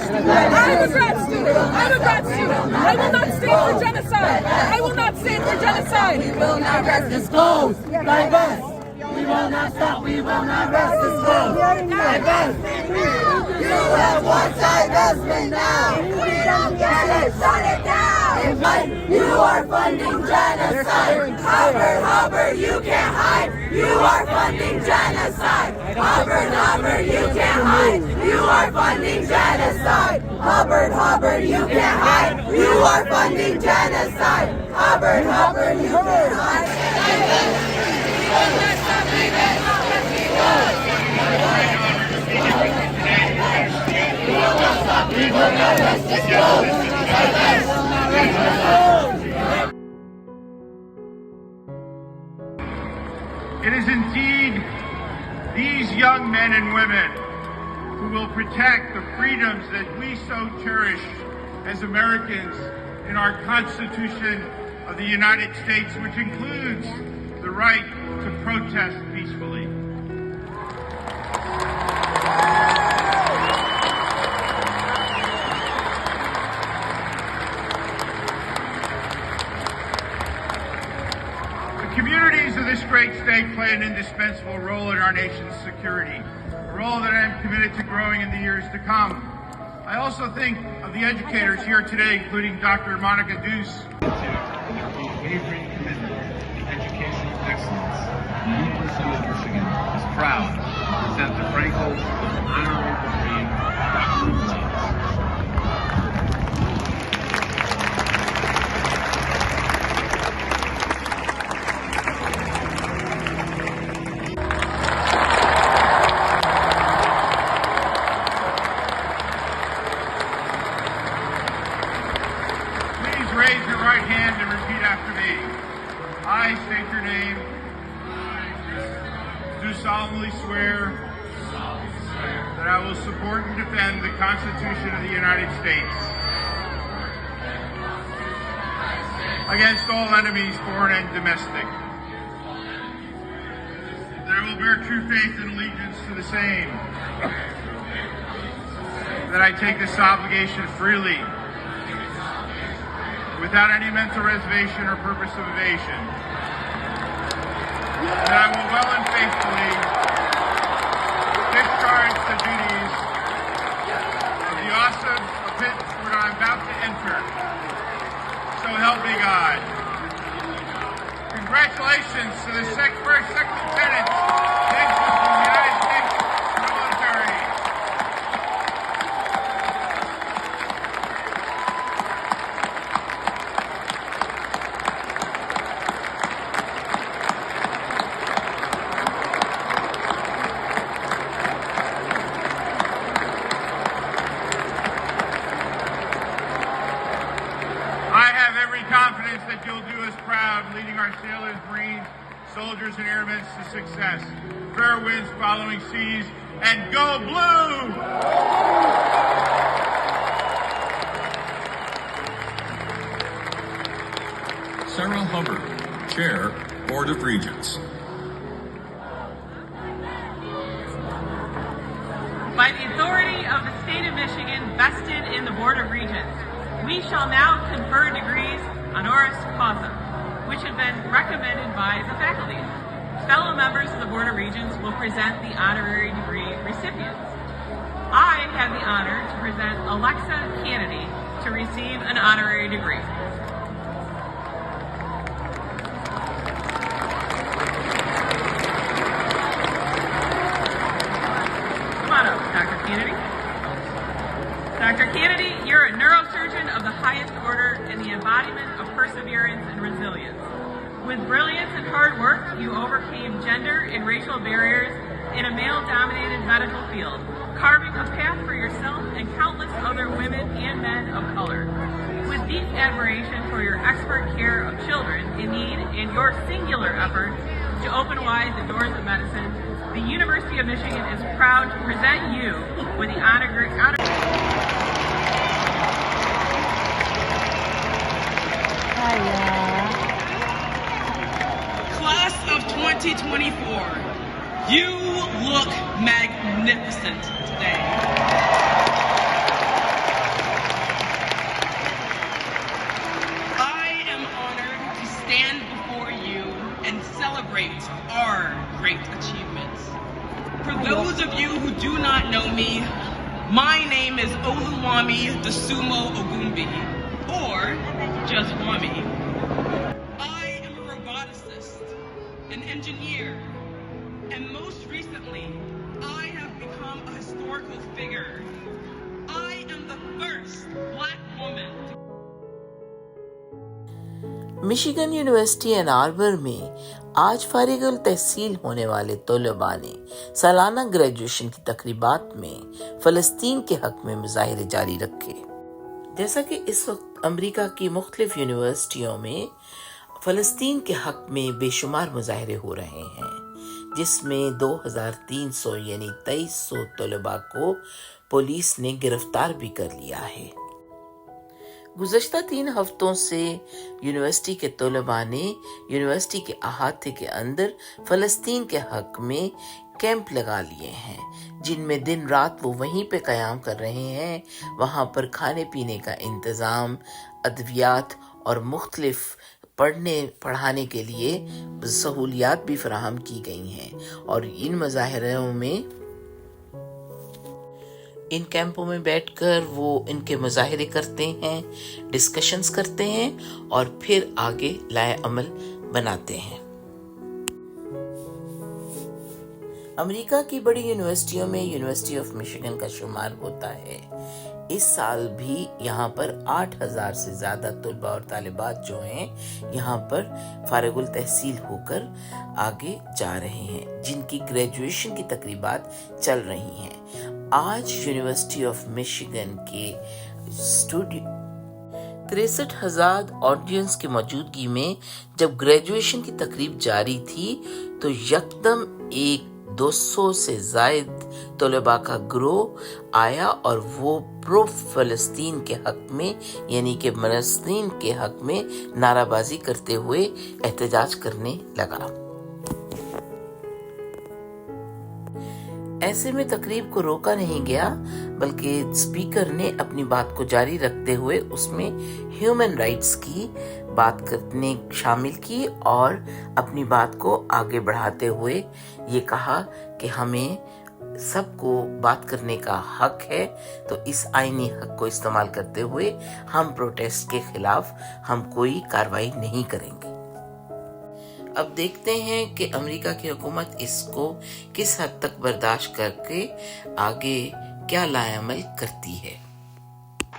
I'm a grad student. I'm a grad student. I will not stand for genocide. I will not stand for genocide. We will not rest this cause. Like us. We will not stop. We will not rest this cause. Like us. You have one side husband now. We don't get it. Shut it down. You are funding genocide. Hubbard, you can't hide. You are funding genocide. Hubbard, you can't hide. You are funding genocide. Hubbard, you can't hide. You are funding genocide. Hubbard, you can't hide. We will not stop. We will not let me go. We will not stop. We will not let this go. It is indeed these young men and women who will protect the freedoms that we so cherish as Americans in our Constitution of the United States, which includes the right to protest peacefully. The communities of this great state play an indispensable role in our nation's security, a role that I am committed to growing in the years to come. I also think of the educators here today, including Dr. Monica Deuce. Unwavering commitment to educational excellence, the University of Michigan is proud to present the Frankel Honorary Degree Doctor of Science. Raise your right hand and repeat after me. I state your name. Do solemnly swear that I will support and defend the Constitution of the United States against all enemies, foreign and domestic. That I will bear true faith and allegiance to the same. That I take this obligation freely, without any mental reservation or purpose of evasion. That I will well and faithfully discharge the duties of the office of which I am about to enter. So help me God. Congratulations to the first second lieutenant of the United States military. Confidence that you'll do us proud, leading our sailors, Marines, soldiers, and airmen to success. Fair winds following seas, and go blue! Sarah Hubbard, Chair, Board of Regents. By the authority of the state of Michigan vested in the Board of Regents, we shall now confer degrees honoris causa, which have been recommended by the faculty. Fellow members of the Board of Regents will present the honorary degree recipients. I have the honor to present Alexa Kennedy to receive an honorary degree. Come on up, Dr. Kennedy. Dr. Kennedy, you're a neurosurgeon of the highest order and the embodiment of perseverance and resilience. With brilliance and hard work, you overcame gender and racial barriers in a male-dominated medical field, carving a path for yourself and countless other women and men of color. With deep admiration for your expert care of children in need and your singular effort to open wide the doors of medicine, the University of Michigan is proud to present you with the honor. Class of 2024, you look magnificent today. name is Oluwami Dosumo Ogumbi, or just Wami. I am a roboticist, an engineer, and most recently, I have become a historical figure. I am the first Black woman. Michigan university Ann Arbor میں آج فارغ التحصیل ہونے والے طلبا نے سالانہ graduation کی تقریبات میں فلسطین کے حق میں مظاہرے جاری رکھے. جیسا کہ اس وقت امریکہ کی مختلف یونیورسٹیوں میں فلسطین کے حق میں بے شمار مظاہرے ہو رہے ہیں، جس میں 2300 یعنی 2300 طلبا کو پولیس نے گرفتار بھی کر لیا ہے. گزشتہ 3 ہفتوں سے یونیورسٹی کے طلباء نے یونیورسٹی کے احاطے کے اندر فلسطین کے حق میں کیمپ لگا لیے ہیں، جن میں دن رات وہ وہیں پہ قیام کر رہے ہیں. وہاں پر کھانے پینے کا انتظام، ادویات اور مختلف پڑھانے کے لیے سہولیات بھی فراہم کی گئی ہیں. اور ان مظاہروں میں ان کیمپوں میں بیٹھ کر وہ ان کے مظاہرے کرتے ہیں، ڈسکشنز کرتے ہیں اور پھر آگے لائے عمل بناتے ہیں. امریکہ کی بڑی یونیورسٹیوں میں یونیورسٹی آف مشیگن کا شمار ہوتا ہے. اس سال بھی یہاں پر 8000 سے زیادہ طلباء اور طالبات جو ہیں یہاں پر فارغ التحصیل ہو کر آگے جا رہے ہیں، جن کی گریجویشن کی تقریبات چل رہی ہیں. آج یونیورسٹی آف مشیگن کے 63,000 آڈینس کی موجودگی میں جب گریجویشن کی تقریب جاری تھی تو یکدم ایک 200 سے زائد طلباء کا گروہ آیا اور وہ پرو فلسطین کے حق میں یعنی کہ فلسطین کے حق میں نعرہ بازی کرتے ہوئے احتجاج کرنے لگا. ایسے میں تقریب کو روکا نہیں گیا، بلکہ اسپیکر نے اپنی بات کو جاری رکھتے ہوئے اس میں ہیومن رائٹس کی بات کرنے شامل کی اور اپنی بات کو آگے بڑھاتے ہوئے یہ کہا کہ ہمیں سب کو بات کرنے کا حق ہے، تو اس آئینی حق کو استعمال کرتے ہوئے ہم پروٹیسٹ کے خلاف ہم کوئی کارروائی نہیں کریں گے. اب دیکھتے ہیں کہ امریکہ کی حکومت اس کو کس حد تک برداشت کر کے آگے کیا لائے عمل کرتی ہے.